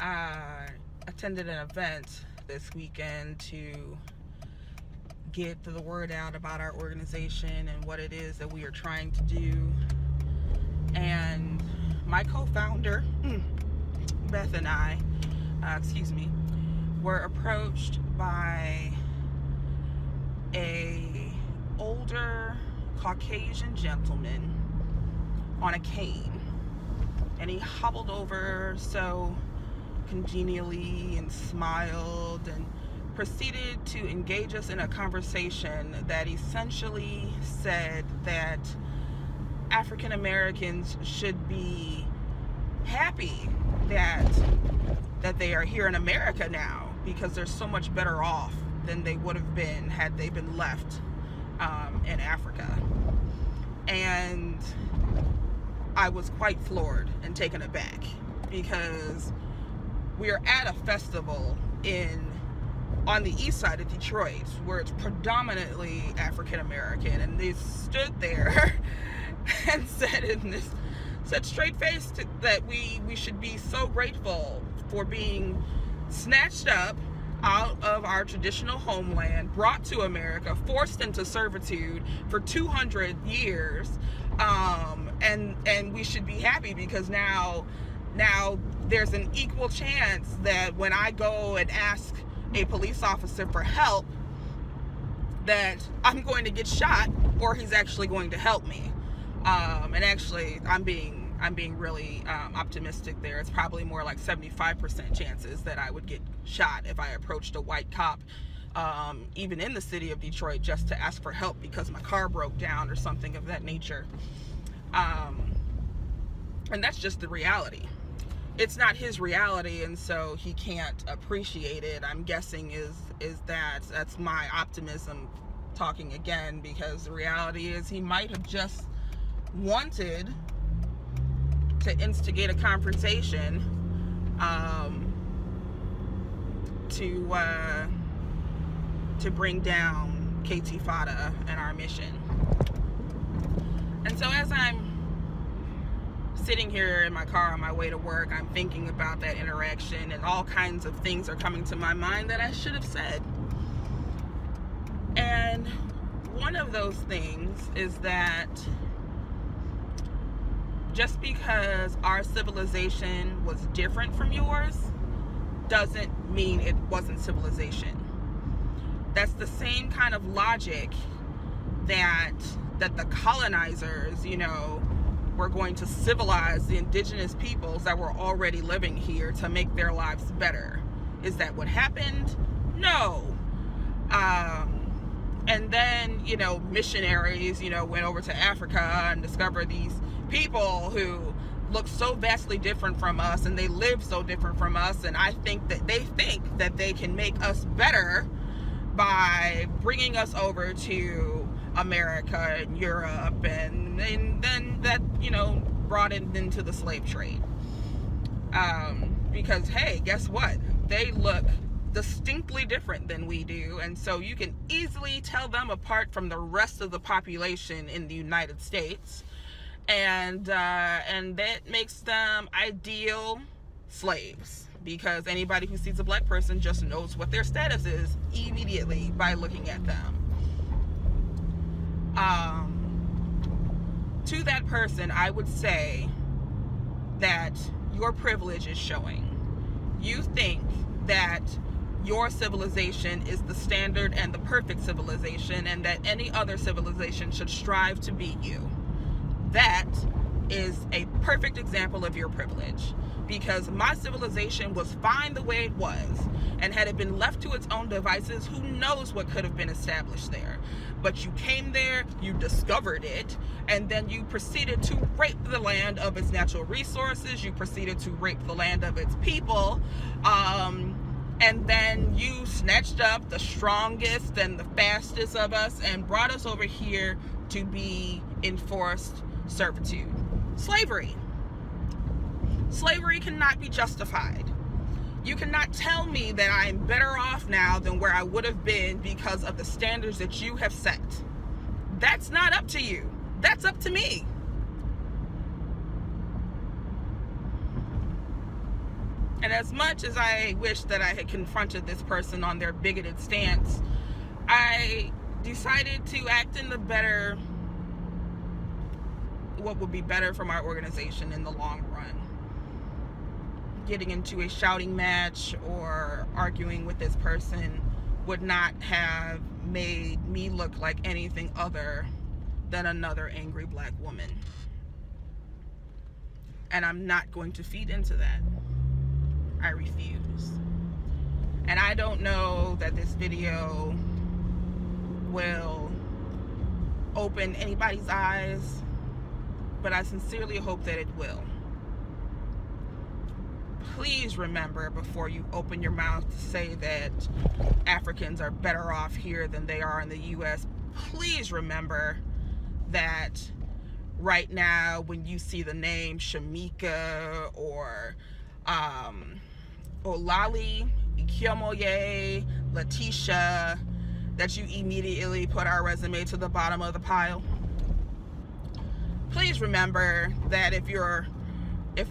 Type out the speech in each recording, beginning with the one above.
I attended an event this weekend to get the word out about our organization and what it is that we are trying to do. And my co-founder, Beth, and I, were approached by a older Caucasian gentleman on a cane, and he hobbled over so congenially and smiled and proceeded to engage us in a conversation that essentially said that African Americans should be happy that they are here in America now, because they're so much better off than they would have been had they been left in Africa. And I was quite floored and taken aback, because we are at a festival on the east side of Detroit where it's predominantly African American, and they stood there and said straight faced that we should be so grateful for being snatched up out of our traditional homeland, brought to America, forced into servitude for 200 years, and we should be happy because now there's an equal chance that when I go and ask a police officer for help, that I'm going to get shot, or he's actually going to help me. And actually, I'm being really optimistic there. It's probably more like 75% chances that I would get shot if I approached a white cop, even in the city of Detroit, just to ask for help because my car broke down or something of that nature. And that's just the reality. It's not his reality, and so he can't appreciate it. I'm guessing that's my optimism talking again, because the reality is he might have just wanted to instigate a confrontation to bring down KT Fada and our mission. And so as I'm sitting here in my car on my way to work, I'm thinking about that interaction, and all kinds of things are coming to my mind that I should have said. And one of those things is that just because our civilization was different from yours doesn't mean it wasn't civilization. That's the same kind of logic that the colonizers, were going to civilize the indigenous peoples that were already living here to make their lives better. Is that what happened? No. And then, missionaries, went over to Africa and discovered these people who look so vastly different from us, and they live so different from us, and I think that they can make us better by bringing us over to America and Europe, and then that brought it into the slave trade, because hey, guess what, they look distinctly different than we do, and so you can easily tell them apart from the rest of the population in the United States, and that makes them ideal slaves, because anybody who sees a black person just knows what their status is immediately by looking at them. To that person, I would say that your privilege is showing. You think that your civilization is the standard and the perfect civilization, and that any other civilization should strive to beat you. That is a perfect example of your privilege, because my civilization was fine the way it was, and had it been left to its own devices, who knows what could have been established there. But you came there, you discovered it, and then you proceeded to rape the land of its natural resources, you proceeded to rape the land of its people, and then you snatched up the strongest and the fastest of us and brought us over here to be enforced servitude. Slavery cannot be justified. You cannot tell me that I am better off now than where I would have been because of the standards that you have set. That's not up to you. That's up to me. And as much as I wish that I had confronted this person on their bigoted stance, I decided to act in what would be better from our organization in the long run. Getting into a shouting match or arguing with this person would not have made me look like anything other than another angry black woman. And I'm not going to feed into that. I refuse. And I don't know that this video will open anybody's eyes, but I sincerely hope that it will. Please remember, before you open your mouth to say that Africans are better off here than they are in the US, please remember that right now when you see the name Shamika or Olali, Ikyomoye, Letitia, that you immediately put our resume to the bottom of the pile. Please remember that if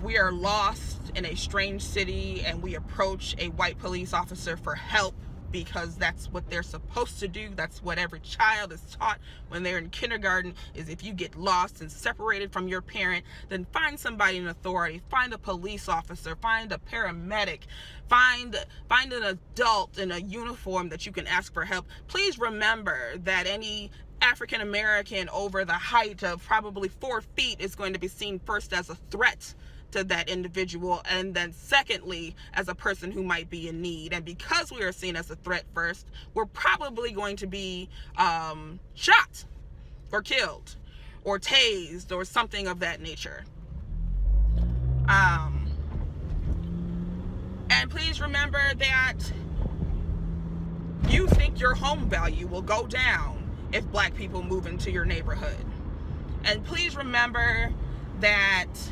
we are lost in a strange city and we approach a white police officer for help, because that's what they're supposed to do, that's what every child is taught when they're in kindergarten, is if you get lost and separated from your parent, then find somebody in authority, find a police officer, find a paramedic, find an adult in a uniform that you can ask for help. Please remember that any African American over the height of probably 4 feet is going to be seen first as a threat to that individual, and then secondly as a person who might be in need. And because we are seen as a threat first, we're probably going to be shot or killed or tased or something of that nature. And please remember that you think your home value will go down if black people move into your neighborhood. And please remember that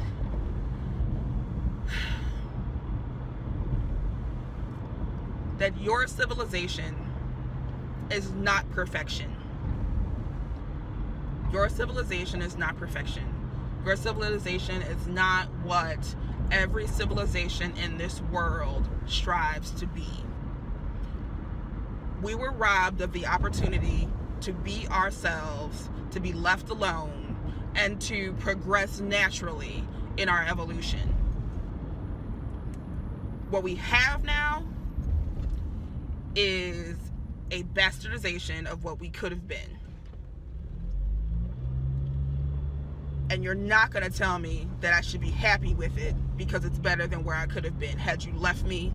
your civilization is not perfection. Your civilization is not perfection. Your civilization is not what every civilization in this world strives to be. We were robbed of the opportunity to be ourselves, to be left alone, and to progress naturally in our evolution. What we have now is a bastardization of what we could have been. And you're not going to tell me that I should be happy with it because it's better than where I could have been had you left me